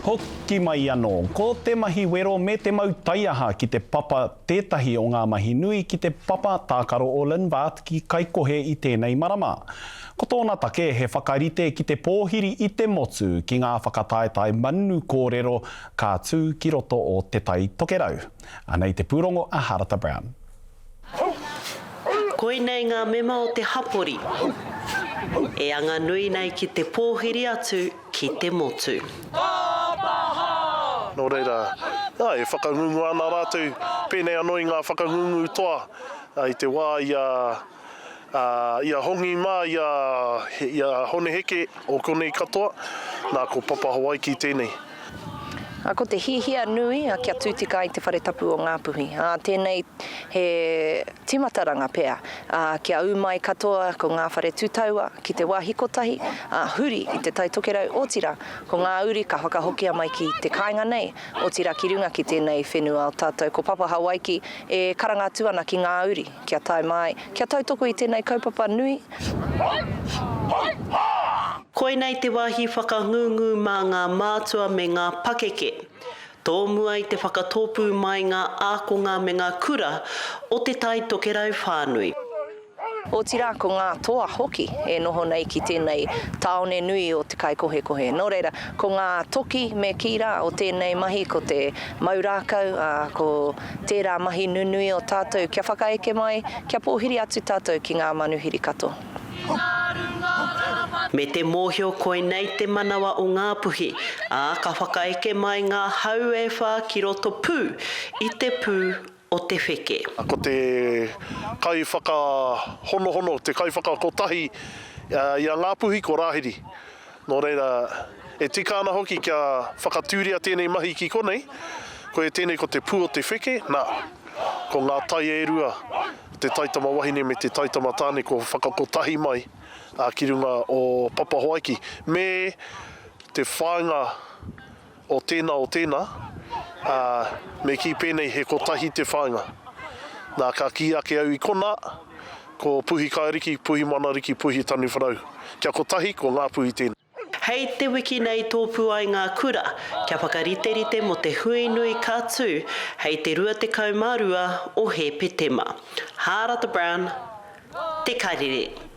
Hoki mai anō, ko te mahi wero me te mau taiaha ki te papa tētahi o ngā mahi nui ki te papa tākaro o Linvat ki Kaikohe i tēnei marama. Ko tōna take he whakarite ki te pōhiri i te motu ki ngā whakataetai Manu Kōrero ka tū ki roto o Te Tai Tokerau. Anei te pūrongo a Harata Brown. Koinei ngā mema o te hapori. E anga nui nei ki te pōhiri atu ki te motu. Nō reira, e whakangungu ana rātou, pēnei anoi ngā whakangungu toa, i te wā ia hongi mā, ia hone heke o konei katoa, nā ko papa Hawaii ki tēnei. Ko te hihia nui kia tūtika i te Whare Tapu o Ngāpuhi. Tēnei he timataranga pēr. Kia umai katoa ko ngā Whare Tū Taua ki te wāhi kotahi. Huri i te Tai Tokerau o tira. Ko ngā uri ka whakahokia mai ki te kāinga nei. O tira ki runga ki tēnei whenua o tātou. Ko papa Hawaii ki e karanga tuana ki ngā uri. Kia tai mai. Kia tautoko i tēnei kaupapa nui. Koinei te wāhi whakangungu mā ngā mātua me ngā pakeke. Tō mua i te whakatōpū mai ngā ākonga me ngā kura o te Tai Tokerau whānui. O tira ko ngā toa hoki e noho nei ki tēnei taone nui o te Kaikohe kohe. Nō reira, ko ngā toki me kira o tēnei mahi ko te maurākau, ko tērā mahi nunui o tātou kia whakaeke mai, kia pōhiri atu tātou ki ngā manuhiri kato. Me te mōhio koinei te manawa o Ngāpuhi, ka whakaeke mai ngā hau e whā ki roto pū, i te pū o te wheke. Ko te kai whakahonohono, te kai whakakotahi i a Ngāpuhi ko Rāhiri. Nō reira, e tika ana hoki kia whakatūria tēnei mahi ki konei, ko e tēnei ko te pū o te wheke, ko ngā tai e rua, te taitama wahine me te taitama tāne ko whakakotahi mai ki runga o papa Hawaii me te whāinga o tēnā, me ki pēnei he kotahi te whāinga. Nā ka ki ake au I kona, ko puhi kairiki, puhi manariki, puhi tanu wharau. Kia kotahi, ko Ngāpuhi tēnā. Hei te wiki nei tōpū ai ngā kura, kia whakariterite mo te hui nui ka tū, hei te rua te kaumārua o he petema. Harata Brown, te Karere.